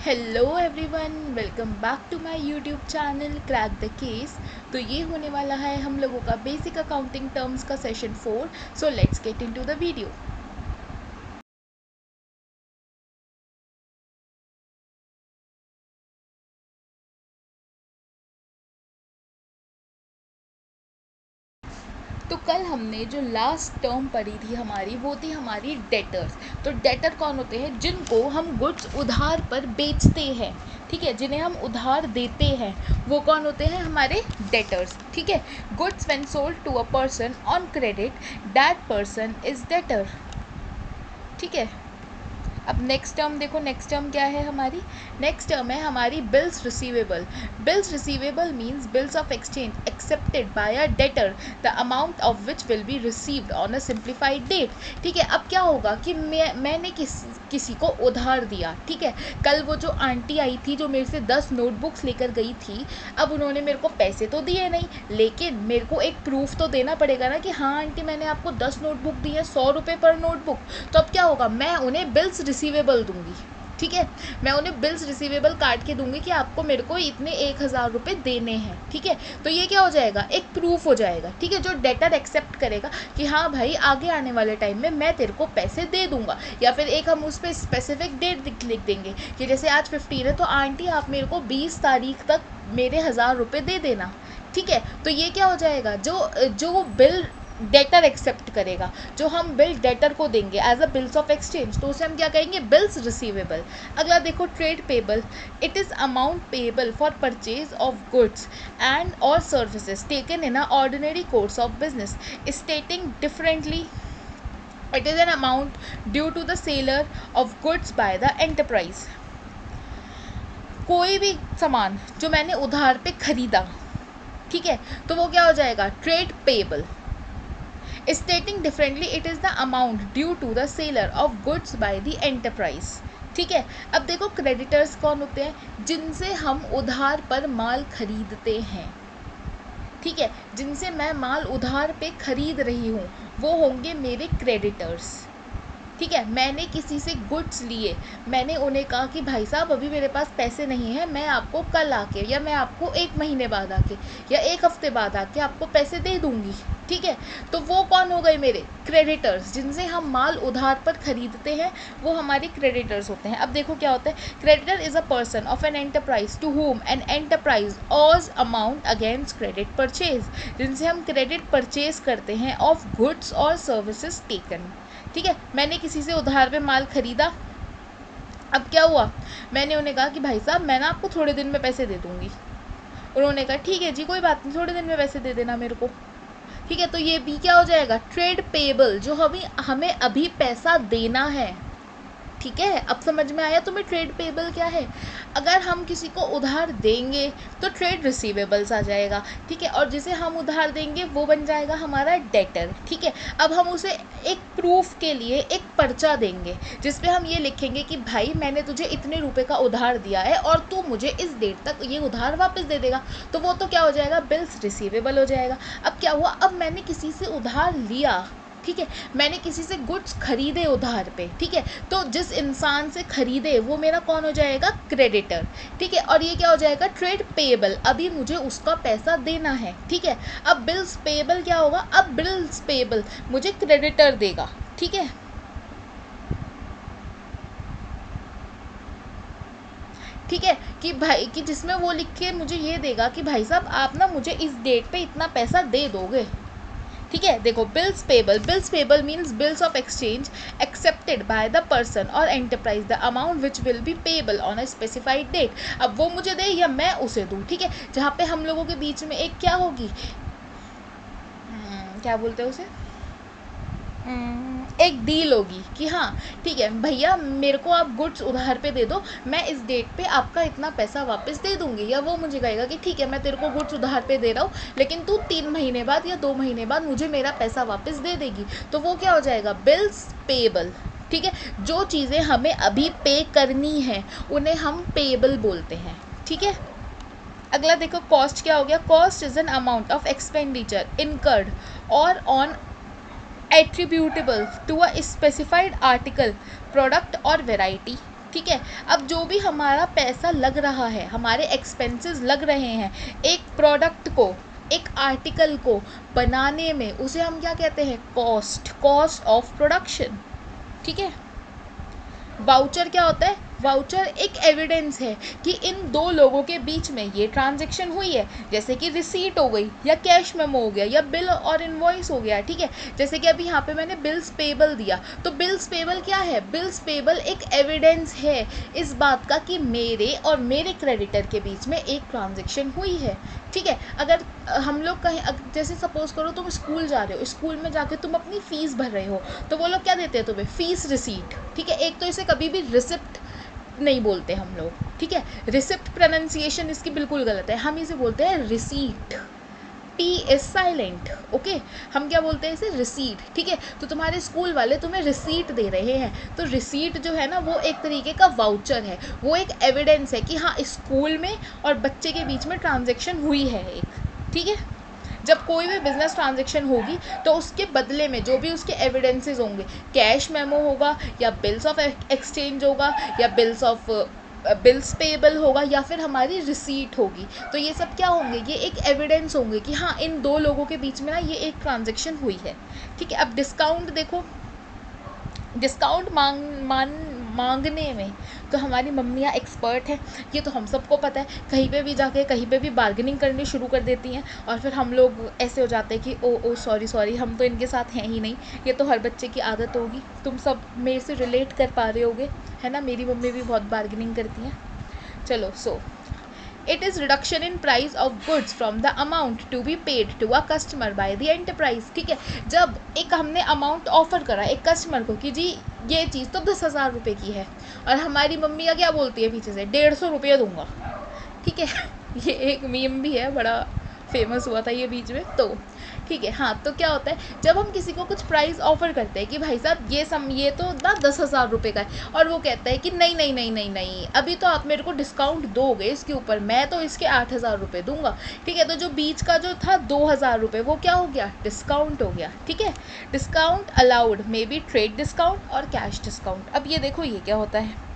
Hello everyone, welcome back to my YouTube channel crack the case. तो ये होने वाला है हम लोगों का बेसिक अकाउंटिंग टर्म्स का session 4। So let's get into the video. तो कल हमने जो लास्ट टर्म पढ़ी थी हमारी, वो थी हमारी डेटर्स। तो डेटर कौन होते हैं? जिनको हम गुड्स उधार पर बेचते हैं, ठीक है, जिन्हें हम उधार देते हैं, वो कौन होते हैं? हमारे डेटर्स, ठीक है। Goods when sold to a person on credit, that person is debtor, ठीक है। अब नेक्स्ट टर्म देखो, नेक्स्ट टर्म क्या है हमारी? नेक्स्ट टर्म है हमारी bills receivable. Bills receivable means bills of exchange accepted by a debtor, the amount of which will be received on a simplified date, ठीक है। अब क्या होगा कि मैंने किसी को उधार दिया, ठीक है। कल वो जो आंटी आई थी जो मेरे से 10 नोटबुक्स लेकर गई थी, अब उन्होंने मेरे को पैसे तो दिए नहीं, लेकिन मेरे को एक प्रूफ तो देना पड़ेगा ना कि हाँ आंटी मैंने आपको 10 नोटबुक दी है, 100 रुपये पर नोटबुक। तो अब क्या होगा? मैं उन्हें बिल्स रिसीवेबल दूंगी, ठीक है। मैं उन्हें बिल्स रिसीवेबल काट के दूंगी कि आपको मेरे को इतने 1,000 रुपये देने हैं, ठीक है। तो ये क्या हो जाएगा? एक प्रूफ हो जाएगा, ठीक है, जो डेटर एक्सेप्ट करेगा कि हाँ भाई आगे आने वाले टाइम में मैं तेरे को पैसे दे दूंगा। या फिर एक हम उस पर स्पेसिफिक डेट लिख देंगे कि जैसे आज 15 है, तो आंटी आप मेरे को 20 तारीख तक मेरे 1,000 रुपये दे देना, ठीक है। तो ये क्या हो जाएगा? जो जो बिल डेटर एक्सेप्ट करेगा, जो हम बिल डेटर को देंगे as a bills of exchange, तो उसे हम क्या कहेंगे? Bills receivable. अगला देखो, trade payable. It is amount payable for purchase of goods and और services taken in a ordinary course of business, stating differently it is an amount due to the seller of goods by the enterprise. कोई भी सामान जो मैंने उधार पे खरीदा, ठीक है, तो वो क्या हो जाएगा? Trade payable. Stating differently it is the amount due to the seller of goods by the enterprise, ठीक है। अब देखो, क्रेडिटर्स कौन होते हैं? जिनसे हम उधार पर माल खरीदते हैं, ठीक है, जिनसे मैं माल उधार पे खरीद रही हूँ, वो होंगे मेरे क्रेडिटर्स, ठीक है। मैंने किसी से गुड्स लिए, मैंने उन्हें कहा कि भाई साहब अभी मेरे पास पैसे नहीं हैं, मैं आपको कल आके, या मैं आपको 1 महीने बाद आके, या 1 हफ्ते बाद आके आपको पैसे दे दूंगी, ठीक है। तो वो कौन हो गए? मेरे क्रेडिटर्स। जिनसे हम माल उधार पर खरीदते हैं, वो हमारे क्रेडिटर्स होते हैं। अब देखो क्या होता है? Creditor is a person of an enterprise to whom an enterprise owes amount against credit purchase, जिनसे हम क्रेडिट परचेज करते हैं ऑफ गुड्स और सर्विसेज टेकन, ठीक है। मैंने किसी से उधार पे माल खरीदा, अब क्या हुआ? मैंने उन्हें कहा कि भाई साहब मैं ना आपको थोड़े दिन में पैसे दे दूंगी। उन्होंने कहा ठीक है जी, कोई बात नहीं, थोड़े दिन में पैसे दे देना मेरे को, ठीक है। तो ये भी क्या हो जाएगा? ट्रेड पेबल, जो हमें हमें अभी पैसा देना है, ठीक है। अब समझ में आया तुम्हें ट्रेड पेबल क्या है? अगर हम किसी को उधार देंगे तो ट्रेड रिसीवेबल्स आ जाएगा, ठीक है, और जिसे हम उधार देंगे वो बन जाएगा हमारा डेटर, ठीक है। अब हम उसे एक प्रूफ के लिए एक पर्चा देंगे, जिसपे हम ये लिखेंगे कि भाई मैंने तुझे इतने रुपए का उधार दिया है और तू मुझे इस डेट तक ये उधार वापस दे देगा। तो वो तो क्या हो जाएगा? बिल्स रिसीवेबल हो जाएगा। अब क्या हुआ? अब मैंने किसी से उधार लिया, ठीक है, मैंने किसी से गुड्स खरीदे उधार पे, ठीक है। तो जिस इंसान से खरीदे वो मेरा कौन हो जाएगा? क्रेडिटर, ठीक है। और ये क्या हो जाएगा? Trade payable. अभी मुझे उसका पैसा देना है, ठीक है। अब बिल्स पेबल क्या होगा? अब बिल्स पेबल मुझे क्रेडिटर देगा, ठीक है, ठीक है। कि भाई कि जिसमें वो लिख के मुझे ये देगा कि भाई साहब आप ना मुझे इस डेट पे इतना पैसा दे दोगे, ठीक है। देखो, bills payable means bills of exchange accepted by the person और enterprise, the amount which will be payable on a specified date. अब वो मुझे दे या मैं उसे दूँ, ठीक है। जहाँ पे हम लोगों के बीच में एक क्या होगी, क्या बोलते हैं उसे, एक डील होगी कि हाँ ठीक है भैया मेरे को आप गुड्स उधार पे दे दो, मैं इस डेट पे आपका इतना पैसा वापस दे दूंगी। या वो मुझे कहेगा कि ठीक है मैं तेरे को गुड्स उधार पे दे रहा हूँ, लेकिन तू 3 महीने बाद या 2 महीने बाद मुझे मेरा पैसा वापस दे देगी। तो वो क्या हो जाएगा? बिल्स पेबल, ठीक है। जो चीज़ें हमें अभी पे करनी है उन्हें हम पेबल बोलते हैं, ठीक है। अगला देखो, कॉस्ट क्या हो गया? Cost is an amount of expenditure incurred और on attributable to a specified article, product or variety, ठीक है। अब जो भी हमारा पैसा लग रहा है, हमारे एक्सपेंसेस लग रहे हैं एक प्रोडक्ट को, एक आर्टिकल को बनाने में, उसे हम क्या कहते हैं? Cost of production. ठीक है। वाउचर क्या होता है? वाउचर एक एविडेंस है कि इन दो लोगों के बीच में ये ट्रांजैक्शन हुई है, जैसे कि रिसीट हो गई या कैश मेमो हो गया या बिल और इनवॉइस हो गया। ठीक है। जैसे कि अभी यहाँ पे मैंने बिल्स पेबल दिया, तो बिल्स पेबल क्या है? बिल्स पेबल एक एविडेंस है इस बात का कि मेरे और मेरे क्रेडिटर के बीच में एक ट्रांजेक्शन हुई है। ठीक है। अगर हम लोग कहीं, जैसे सपोज करो तुम स्कूल जा रहे हो, स्कूल में जाके तुम अपनी फ़ीस भर रहे हो, तो वो लोग क्या देते हैं तुम्हें? Fees receipt. ठीक है। एक तो इसे कभी भी रिसिप्ट नहीं बोलते हम लोग। ठीक है। रिसिप्ट प्रोनाउंसिएशन इसकी बिल्कुल गलत है, हम इसे बोलते हैं receipt. P is silent. Okay. हम क्या बोलते हैं इसे? रिसीट। ठीक है। तो तुम्हारे स्कूल वाले तुम्हें रिसीट दे रहे हैं, तो रिसीट जो है ना वो एक तरीके का वाउचर है, वो एक एविडेंस है कि हाँ स्कूल में और बच्चे के बीच में ट्रांजेक्शन हुई है एक। ठीक है। जब कोई भी बिजनेस ट्रांजेक्शन होगी तो उसके बदले में जो भी उसके एविडेंसेस होंगे, कैश मेमो होगा या बिल्स ऑफ एक्सचेंज होगा या बिल्स पेबल होगा या फिर हमारी रिसीट होगी, तो ये सब क्या होंगे? ये एक एविडेंस होंगे कि हाँ इन दो लोगों के बीच में ना ये एक ट्रांजेक्शन हुई है। ठीक है। अब डिस्काउंट देखो, डिस्काउंट मांगने में तो हमारी मम्मियाँ एक्सपर्ट हैं, ये तो हम सबको पता है। कहीं पे भी जाके कहीं पे भी बार्गेनिंग करनी शुरू कर देती हैं और फिर हम लोग ऐसे हो जाते हैं कि ओ सॉरी हम तो इनके साथ हैं ही नहीं। ये तो हर बच्चे की आदत होगी, तुम सब मेरे से रिलेट कर पा रहे होगे, है ना? मेरी मम्मी भी बहुत बार्गेनिंग करती हैं। चलो, सो it is reduction in price of goods from the amount to be paid to a customer by the enterprise। ठीक है। जब एक हमने अमाउंट ऑफर करा एक कस्टमर को कि जी ये चीज़ तो 10,000 रुपये की है, और हमारी मम्मी का क्या बोलती है पीछे से? 150 रुपये दूंगा। ठीक है। ये एक मीम भी है, बड़ा फेमस हुआ था ये बीच में। तो ठीक है। हाँ, तो क्या होता है जब हम किसी को कुछ प्राइस ऑफर करते हैं कि भाई साहब ये तो ना 10,000 रुपये का है, और वो कहता है कि नहीं नहीं नहीं नहीं नहीं, अभी तो आप मेरे को डिस्काउंट दोगे इसके ऊपर, मैं तो इसके 8,000 रुपये दूंगा। ठीक है। तो जो बीच का जो था 2,000 रुपये, वो क्या हो गया? डिस्काउंट हो गया। ठीक है। Discount allowed may be trade discount और कैश डिस्काउंट। अब ये देखो ये क्या होता है?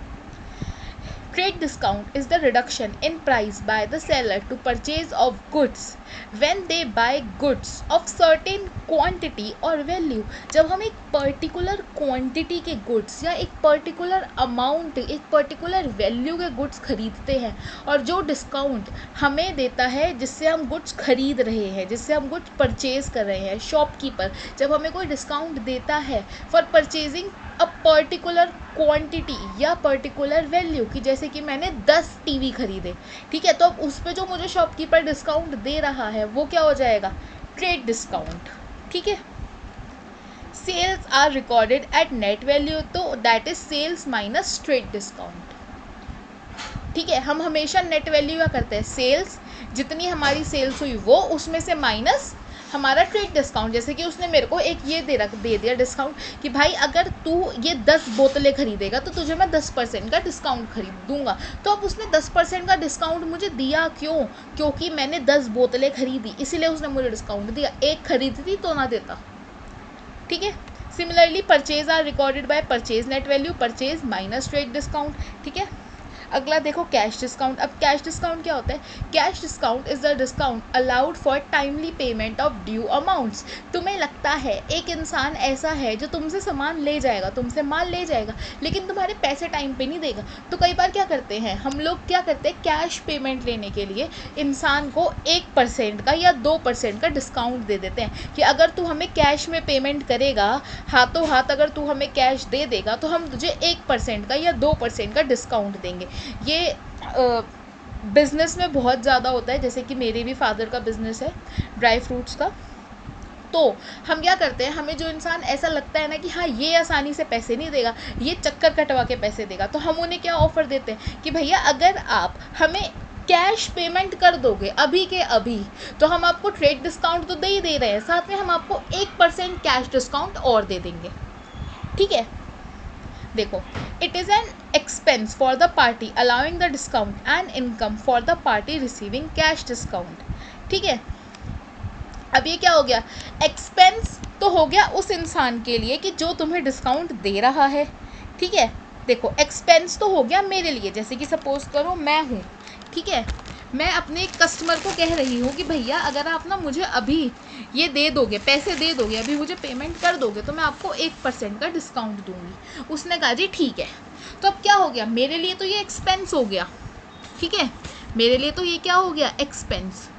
Trade discount is the reduction in price by the seller to purchase of goods when they buy goods of certain quantity or value। जब हम एक पर्टिकुलर क्वांटिटी के गुड्स या एक पर्टिकुलर अमाउंट, एक पर्टिकुलर वैल्यू के गुड्स खरीदते हैं, और जो डिस्काउंट हमें देता है जिससे हम गुड्स खरीद रहे हैं, जिससे हम गुड्स परचेज कर रहे हैं, शॉपकीपर जब हमें कोई डिस्काउंट देता है for purchasing a particular quantity या पर्टिकुलर वैल्यू, कि जैसे कि मैंने 10 टीवी खरीदे। ठीक है। तो अब उस पर जो मुझे शॉपकीपर डिस्काउंट दे रहा है वो क्या हो जाएगा? Trade discount. ठीक है। Sales are recorded at net value, तो that is sales minus trade discount. ठीक है। हम हमेशा नेट वैल्यू क्या करते हैं? सेल्स, जितनी हमारी सेल्स हुई वो उसमें से माइनस हमारा ट्रेड डिस्काउंट। जैसे कि उसने मेरे को एक ये दे दिया डिस्काउंट कि भाई अगर तू ये 10 बोतलें खरीदेगा तो तुझे मैं 10% का डिस्काउंट खरीद दूंगा। तो अब उसने 10% का डिस्काउंट मुझे दिया क्यों? क्योंकि मैंने 10 बोतलें खरीदी, इसीलिए उसने मुझे डिस्काउंट दिया। एक खरीदती तो ना देता। ठीक है। Similarly purchase are recorded by purchase net value, purchase minus trade discount. ठीक है। अगला देखो कैश डिस्काउंट। अब कैश डिस्काउंट क्या होता है? Cash discount is the discount allowed for timely payment of due amounts. तुम्हें लगता है एक इंसान ऐसा है जो तुमसे सामान ले जाएगा, तुमसे माल ले जाएगा, लेकिन तुम्हारे पैसे टाइम पे नहीं देगा, तो कई बार क्या करते हैं हम लोग? क्या करते हैं? कैश पेमेंट लेने के लिए इंसान को 1% का या 2% का डिस्काउंट दे देते हैं कि अगर तू हमें कैश में पेमेंट करेगा, हाथों हाथ अगर तू हमें कैश दे देगा तो हम तुझे 1% का या 2% का डिस्काउंट देंगे। ये बिज़नेस में बहुत ज़्यादा होता है। जैसे कि मेरे भी फादर का बिज़नेस है ड्राई फ्रूट्स का। तो हम क्या करते हैं, हमें जो इंसान ऐसा लगता है ना कि हाँ ये आसानी से पैसे नहीं देगा, ये चक्कर कटवा के पैसे देगा, तो हम उन्हें क्या ऑफ़र देते हैं कि भैया अगर आप हमें कैश पेमेंट कर दोगे अभी के अभी, तो हम आपको ट्रेड डिस्काउंट तो दे ही दे रहे हैं, साथ में हम आपको 1% कैश डिस्काउंट और दे देंगे। ठीक है। देखो, it is an expense for the party allowing the discount and income for the party receiving cash discount. ठीक है। अब ये क्या हो गया? एक्सपेंस तो हो गया उस इंसान के लिए कि जो तुम्हें डिस्काउंट दे रहा है। ठीक है। देखो एक्सपेंस तो हो गया मेरे लिए, जैसे कि सपोज करो मैं हूँ, ठीक है, मैं अपने कस्टमर को कह रही हूँ कि भैया अगर आप ना मुझे अभी ये दे दोगे, पैसे दे दोगे, अभी मुझे पेमेंट कर दोगे तो मैं आपको 1% का डिस्काउंट दूंगी। उसने कहा जी ठीक है। तो अब क्या हो गया, मेरे लिए तो ये एक्सपेंस हो गया, ठीक है, मेरे लिए तो ये क्या हो गया, expense.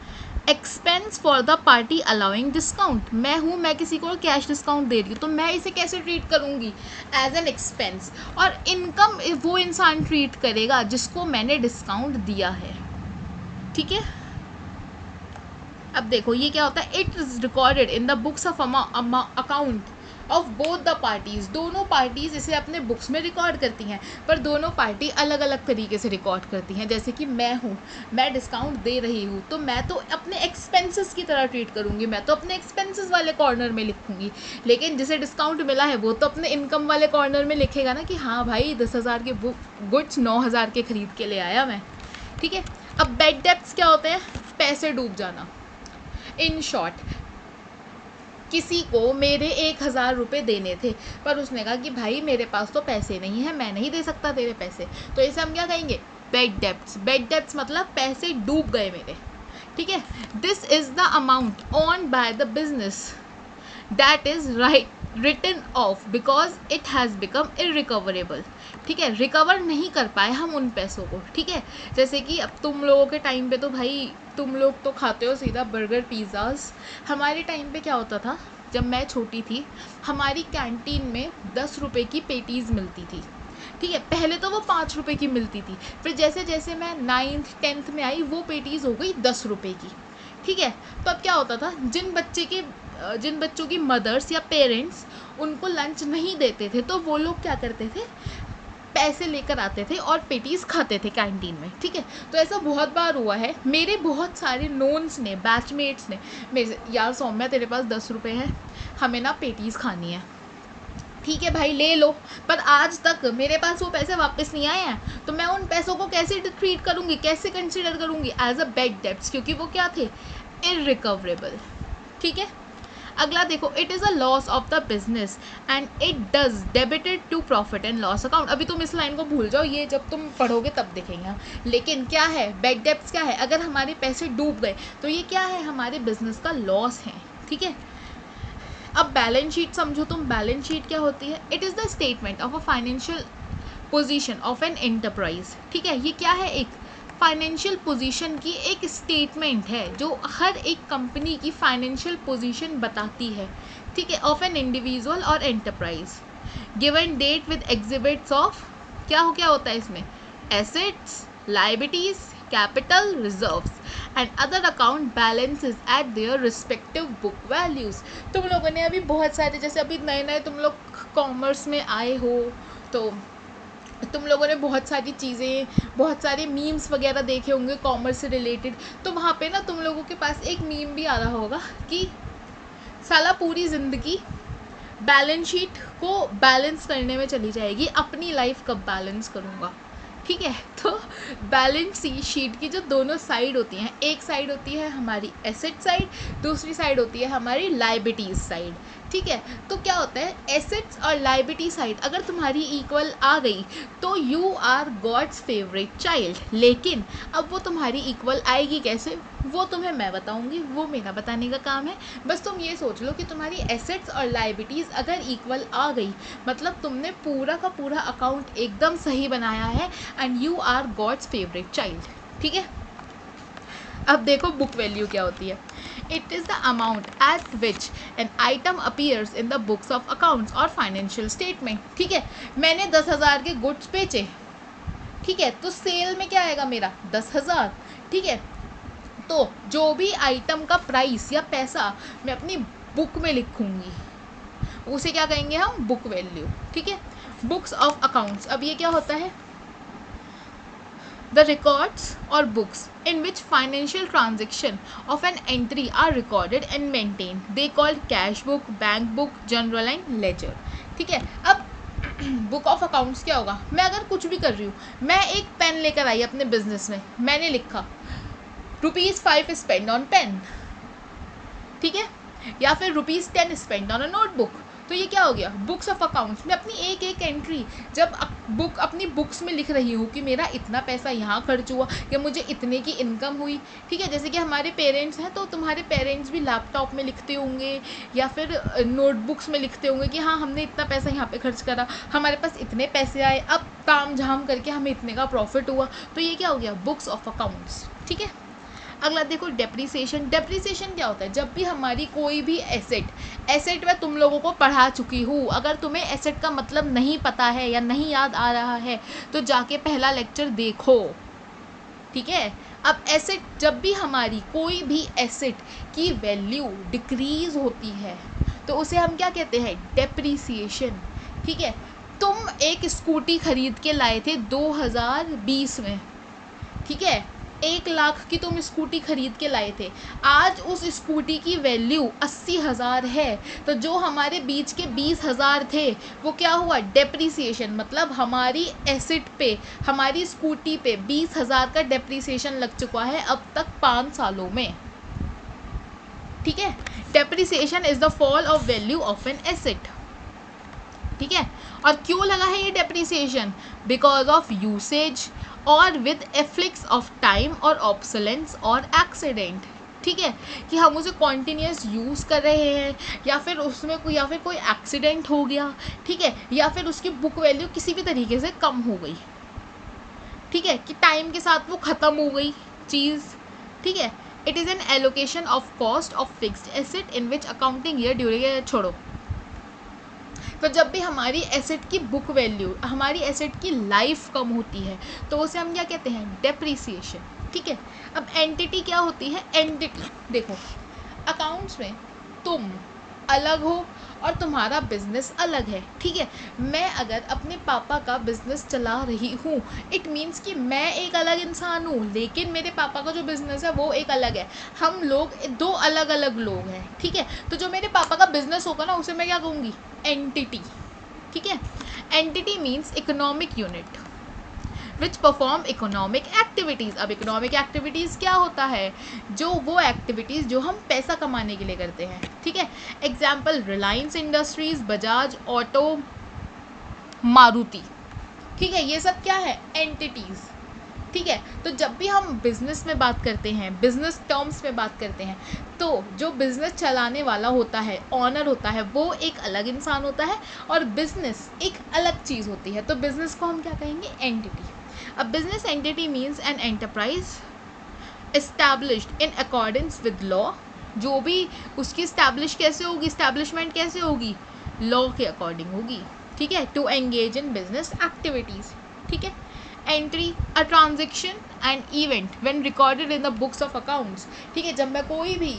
Expense for the party allowing discount, मैं हूँ, मैं किसी को कैश डिस्काउंट दे रही हूँ तो मैं इसे कैसे ट्रीट करूँगी, एज एन एक्सपेंस। और इनकम वो इंसान ट्रीट करेगा जिसको मैंने डिस्काउंट दिया है, ठीक है। अब देखो ये क्या होता है, it is recorded in the books of account of both the parties, दोनों पार्टीज इसे अपने बुक्स में रिकॉर्ड करती हैं, पर दोनों पार्टी अलग अलग तरीके से रिकॉर्ड करती हैं। जैसे कि मैं हूँ, मैं डिस्काउंट दे रही हूँ तो मैं तो अपने एक्सपेंसेस की तरह ट्रीट करूँगी, मैं तो अपने एक्सपेंसेस वाले कॉर्नर में लिखूँगी, लेकिन जिसे डिस्काउंट मिला है वो तो अपने इनकम वाले कॉर्नर में लिखेगा ना कि हाँ भाई 10,000 के गुड्स 9,000 के खरीद के ले आया मैं, ठीक है। अब बैड डेब्ट्स क्या होते हैं, पैसे डूब जाना। इन शॉर्ट, किसी को मेरे 1,000 रुपये देने थे पर उसने कहा कि भाई मेरे पास तो पैसे नहीं है, मैं नहीं दे सकता तेरे पैसे, तो इसे हम क्या कहेंगे, बैड डेब्ट्स। बैड डेब्ट्स मतलब पैसे डूब गए मेरे, ठीक है। This is the amount on by the business that is written off because it has become irrecoverable, ठीक है, रिकवर नहीं कर पाए हम उन पैसों को, ठीक है। जैसे कि अब तुम लोगों के टाइम पे तो भाई तुम लोग तो खाते हो सीधा बर्गर पिज़्ज़ाज, हमारे टाइम पे क्या होता था, जब मैं छोटी थी हमारी कैंटीन में 10 रुपये की पेटीज़ मिलती थी, ठीक है। पहले तो वो 5 रुपये की मिलती थी, फिर जैसे जैसे मैं 9th 10th में आई वो पेटीज़ हो गई 10 रुपये की, ठीक है। तो अब क्या होता था, जिन बच्चों की मदर्स या पेरेंट्स उनको लंच नहीं देते थे तो वो लोग क्या करते थे, पैसे लेकर आते थे और पेटीज़ खाते थे कैंटीन में, ठीक है। तो ऐसा बहुत बार हुआ है, मेरे बहुत सारे नोन्स ने, बैचमेट्स ने मेरे से, यार सौम्या तेरे पास 10 रुपये हैं, हमें ना पेटीज़ खानी है, ठीक है भाई ले लो, पर आज तक मेरे पास वो पैसे वापस नहीं आए हैं, तो मैं उन पैसों को कैसे ट्रीट करूँगी, कैसे कंसिडर करूँगी, एज अ बैड डेब्ट्स, क्योंकि वो क्या थे, इररिकवरेबल, ठीक है। अगला देखो, it is a loss of the business and it does debited to profit and loss account. अभी तुम इस लाइन को भूल जाओ, ये जब तुम पढ़ोगे तब देखेंगे, लेकिन क्या है, बैड डेब्ट्स क्या है, अगर हमारे पैसे डूब गए तो ये क्या है, हमारे बिजनेस का लॉस है, ठीक है। अब बैलेंस शीट समझो तुम, बैलेंस शीट क्या होती है, it is the statement of a financial position of an enterprise, ठीक है। ये क्या है, एक फाइनेंशियल पोजीशन की एक स्टेटमेंट है जो हर एक कंपनी की फाइनेंशियल पोजीशन बताती है, ठीक है, ऑफ एन इंडिविजुअल और enterprise, given date with exhibits of, क्या होता है इसमें, assets, liabilities, capital, reserves and other account balances at their respective book values. तुम लोगों ने अभी बहुत सारे, जैसे अभी नए नए तुम लोग कॉमर्स में आए हो तो तुम लोगों ने बहुत सारी चीज़ें, बहुत सारे मीम्स वगैरह देखे होंगे कॉमर्स से रिलेटेड, तो वहाँ पे ना तुम लोगों के पास एक मीम भी आ रहा होगा कि साला पूरी ज़िंदगी बैलेंस शीट को बैलेंस करने में चली जाएगी, अपनी लाइफ कब बैलेंस करूँगा, ठीक है। तो बैलेंस शीट की जो दोनों साइड होती हैं, एक साइड होती है हमारी एसेट साइड, दूसरी साइड होती है हमारी लायबिलिटीज साइड, ठीक है। तो क्या होता है, एसेट्स और लायबिलिटी साइड अगर तुम्हारी इक्वल आ गई तो you are God's favourite child, लेकिन अब वो तुम्हारी इक्वल आएगी कैसे, वो तुम्हें मैं बताऊंगी, वो मेरा बताने का काम है। बस तुम ये सोच लो कि तुम्हारी एसेट्स और लायबिलिटीज़ अगर इक्वल आ गई मतलब तुमने पूरा का पूरा अकाउंट एकदम सही बनाया है and you are God's favourite child, ठीक है। अब देखो बुक वैल्यू क्या होती है, it is the amount at which an item appears in the books of accounts और फाइनेंशियल स्टेटमेंट, ठीक है। मैंने 10,000 के गुड्स बेचे, ठीक है, तो सेल में क्या आएगा मेरा 10,000, ठीक है। तो जो भी आइटम का प्राइस या पैसा मैं अपनी बुक में लिखूंगी उसे क्या कहेंगे हम, बुक वैल्यू, ठीक है। बुक्स ऑफ अकाउंट्स, अब ये क्या होता है, the records or books in which financial transaction of an entry are recorded and maintained, they called cash book, bank book, journal and ledger, ठीक है। अब बुक ऑफ अकाउंट्स क्या होगा, मैं अगर कुछ भी कर रही हूँ, मैं एक पेन लेकर आई अपने बिजनेस में, मैंने लिखा ₹5 स्पेंड ऑन पेन, ठीक है, या फिर ₹10 स्पेंड ऑन अ नोटबुक, तो ये क्या हो गया, बुक्स ऑफ अकाउंट्स में अपनी एक एक एंट्री जब अपनी बुक्स में लिख रही हूँ कि मेरा इतना पैसा यहाँ खर्च हुआ या मुझे इतने की इनकम हुई, ठीक है। जैसे कि हमारे पेरेंट्स हैं तो तुम्हारे पेरेंट्स भी लैपटॉप में लिखते होंगे या फिर नोटबुक्स में लिखते होंगे कि हाँ हमने इतना पैसा यहाँ पे खर्च करा, हमारे पास इतने पैसे आए, अब ताम झाम करके हमें इतने का प्रॉफिट हुआ। तो ये क्या हो गया, बुक्स ऑफ अकाउंट्स, ठीक है। अगला देखो डेप्रीसिएशन। डेप्रीसिएशन क्या होता है, जब भी हमारी कोई भी एसेट मैं तुम लोगों को पढ़ा चुकी हूँ, अगर तुम्हें एसेट का मतलब नहीं पता है या नहीं याद आ रहा है तो जाके पहला लेक्चर देखो, ठीक है। अब एसेट, जब भी हमारी कोई भी एसेट की वैल्यू डिक्रीज होती है तो उसे हम क्या कहते हैं, डेप्रीसिएशन, ठीक है। तुम एक स्कूटी खरीद के लाए थे 2020 में, ठीक है, 1 लाख की तुम स्कूटी खरीद के लाए थे, आज उस स्कूटी की वैल्यू 80,000 है, तो जो हमारे बीच के 20,000 थे वो क्या हुआ, डेप्रीसिएशन, मतलब हमारी एसेट पे, हमारी स्कूटी पे 20,000 का डेप्रीसिएशन लग चुका है अब तक 5 सालों में, ठीक है। Depreciation is the fall of value of an asset, ठीक है। और क्यों लगा है ये डेप्रीसिएशन, बिकॉज ऑफ यूसेज और विद एफ्लिक्स ऑफ टाइम और ऑब्सोलेंस और एक्सीडेंट, ठीक है, कि हम उसे कॉन्टीन्यूस यूज़ कर रहे हैं या फिर उसमें कोई एक्सीडेंट हो गया, ठीक है, या फिर उसकी बुक वैल्यू किसी भी तरीके से कम हो गई, ठीक है, कि टाइम के साथ वो ख़त्म हो गई चीज़, ठीक है। It is N allocation of cost of fixed asset in which accounting year during, छोड़ो। तो जब भी हमारी एसेट की बुक वैल्यू, हमारी एसेट की लाइफ कम होती है तो उसे हम क्या कहते हैं, डेप्रीसिएशन, ठीक है। अब एंटिटी क्या होती है, एंटिटी देखो अकाउंट्स में तुम अलग हो और तुम्हारा बिजनेस अलग है, ठीक है। मैं अगर अपने पापा का बिजनेस चला रही हूँ, इट मीन्स कि मैं एक अलग इंसान हूँ, लेकिन मेरे पापा का जो बिजनेस है वो एक अलग है, हम लोग 2 अलग अलग लोग हैं, ठीक है। तो जो मेरे पापा का बिजनेस होगा ना उसे मैं क्या कहूँगी, एंटिटी, ठीक है। Entity means economic unit which perform economic activities. अब इकोनॉमिक एक्टिविटीज़ क्या होता है, जो वो एक्टिविटीज़ जो हम पैसा कमाने के लिए करते हैं, ठीक है। Example Reliance industries, Bajaj auto, Maruti, ठीक है, ये सब क्या है, एंटिटीज़, ठीक है। तो जब भी हम बिज़नेस में बात करते हैं, बिज़नेस टर्म्स में बात करते हैं, तो जो बिज़नेस चलाने वाला होता है, ऑनर होता है, वो एक अलग इंसान होता है और बिज़नेस एक अलग चीज़ होती है। तो बिज़नेस को हम क्या कहेंगे, एंटिटी। अब business entity means an enterprise established in accordance with law, जो भी उसकी इस्टेब्लिश कैसे होगी, इस्टेब्लिशमेंट कैसे होगी, लॉ के अकॉर्डिंग होगी, ठीक है, to engage in business activities, ठीक है। Entry, a transaction and event when recorded in the books of accounts, ठीक है। जब मैं कोई भी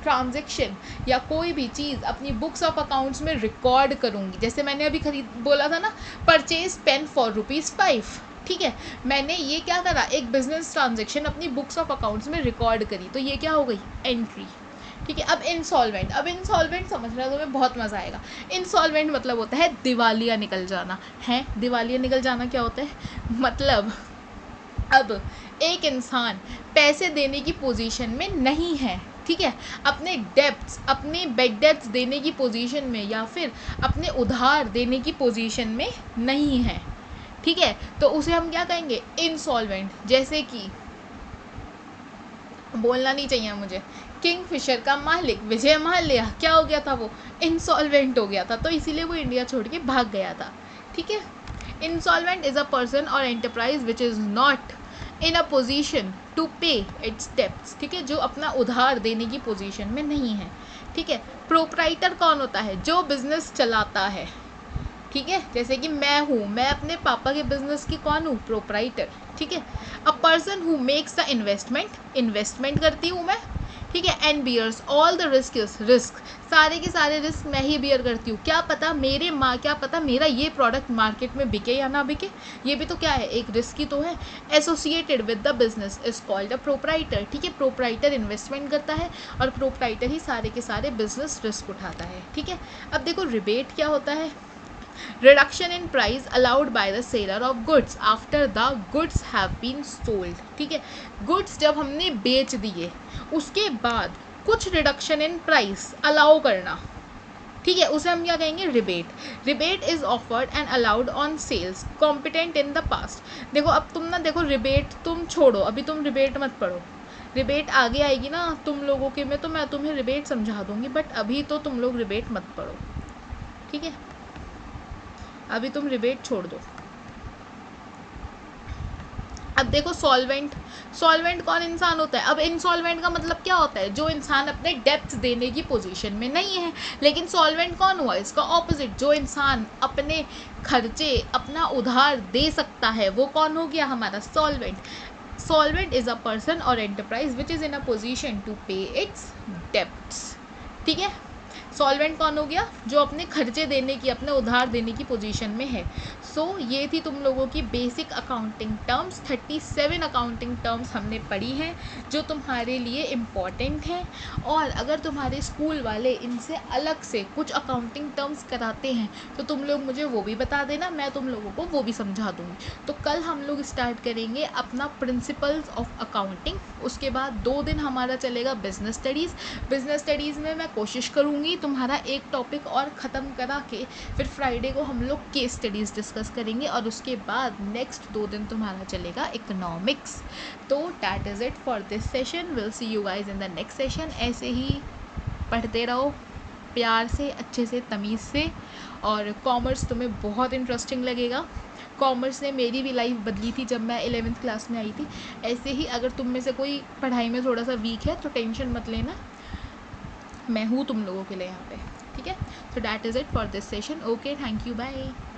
ट्रांजेक्शन या कोई भी चीज़ अपनी बुक्स ऑफ अकाउंट्स में रिकॉर्ड करूँगी, जैसे मैंने अभी बोला था ना, परचेज पेन फॉर ₹5, ठीक है, मैंने ये क्या करा, एक बिजनेस ट्रांजेक्शन अपनी बुक्स ऑफ अकाउंट्स में रिकॉर्ड करी, तो ये क्या हो गई, एंट्री, ठीक है। अब इंसॉल्वेंट समझना तुम्हें बहुत मज़ा आएगा। इंसॉल्वेंट मतलब होता है दिवालिया निकल जाना, है दिवालिया निकल जाना क्या होता है, मतलब अब एक इंसान पैसे देने की पोजीशन में नहीं है, ठीक है, अपने डेब्ट्स, अपने बेड डेब्ट्स देने की पोजीशन में या फिर अपने उधार देने की पोजीशन में नहीं है, ठीक है, तो उसे हम क्या कहेंगे, इंसॉल्वेंट। जैसे कि बोलना नहीं चाहिए मुझे, किंगफिशर का मालिक विजय माल्या क्या हो गया था, वो इंसॉल्वेंट हो गया था, तो इसीलिए वो इंडिया छोड़ के भाग गया था, ठीक है। इंसॉल्वेंट इज़ अ पर्सन और enterprise which is not in a position to pay its debts, ठीक है, जो अपना उधार देने की पोजीशन में नहीं है, ठीक है। प्रोप्राइटर कौन होता है, जो बिजनेस चलाता है, ठीक है, जैसे कि मैं हूँ, मैं अपने पापा के बिजनेस की कौन हूँ, प्रोप्राइटर, ठीक है। A person who makes the investment करती हूँ मैं, ठीक है, and bears all the risk, सारे के सारे रिस्क मैं ही बियर करती हूँ, क्या पता मेरा ये प्रोडक्ट मार्केट में बिके या ना बिके, ये भी तो क्या है, एक रिस्क ही तो है। Associated with the business is called a proprietor, ठीक है, प्रोप्राइटर इन्वेस्टमेंट करता है और प्रोप्राइटर ही सारे के सारे बिजनेस रिस्क उठाता है, ठीक है। अब देखो रिबेट क्या होता है, reduction in price allowed by the seller of goods after the goods have been sold, ठीक है, गुड्स जब हमने बेच दिए उसके बाद कुछ रिडक्शन इन प्राइस अलाउ करना, ठीक है, उसे हम क्या कहेंगे, rebate. Rebate is offered and allowed on sales competent in the past. देखो अब तुम ना, देखो रिबेट तुम छोड़ो, अभी तुम रिबेट मत पढ़ो, रिबेट आगे आएगी ना तुम लोगों के में, तो मैं तुम्हें रिबेट समझा दूंगी, बट अभी तो तुम लोग रिबेट मत पढ़ो, ठीक है, अभी तुम रिबेट छोड़ दो. अब देखो सॉल्वेंट, सॉल्वेंट कौन इंसान होता है. अब इंसॉल्वेंट का मतलब क्या होता है, जो इंसान अपने डेप्थ देने की पोजीशन में नहीं है. लेकिन सॉल्वेंट कौन हुआ, इसका ऑपोजिट, जो इंसान अपने खर्चे अपना उधार दे सकता है, वो कौन हो गया हमारा solvent. Solvent is a person और enterprise which is in a position to pay its debts. ठीक है, सॉल्वेंट कौन हो गया, जो अपने खर्चे देने की, अपने उधार देने की पोजीशन में है. सो ये थी तुम लोगों की basic accounting terms. 37 accounting terms हमने पढ़ी हैं जो तुम्हारे लिए इम्पॉर्टेंट हैं. और अगर तुम्हारे स्कूल वाले इनसे अलग से कुछ अकाउंटिंग टर्म्स कराते हैं तो तुम लोग मुझे वो भी बता देना, मैं तुम लोगों को वो भी समझा दूँगी. तो कल हम लोग स्टार्ट करेंगे अपना प्रिंसिपल्स ऑफ अकाउंटिंग. उसके बाद 2 दिन हमारा चलेगा बिजनेस स्टडीज़. बिजनेस स्टडीज़ में मैं कोशिश करूँगी तुम्हारा एक टॉपिक और ख़त्म करा के फिर फ्राइडे को हम लोग केस स्टडीज़ डिस्कस करेंगे. और उसके बाद नेक्स्ट 2 दिन तुम्हारा चलेगा इकोनॉमिक्स. तो that is it for this session. Will see you guys in the next session. ऐसे ही पढ़ते रहो प्यार से, अच्छे से, तमीज़ से. और कॉमर्स तुम्हें बहुत इंटरेस्टिंग लगेगा. कॉमर्स ने मेरी भी लाइफ बदली थी जब मैं 11th क्लास में आई थी. ऐसे ही अगर तुम में से कोई पढ़ाई में थोड़ा सा वीक है तो टेंशन मत लेना, मैं हूँ तुम लोगों के लिए यहाँ पे. ठीक है, so that is it for this session. Okay, thank you, bye.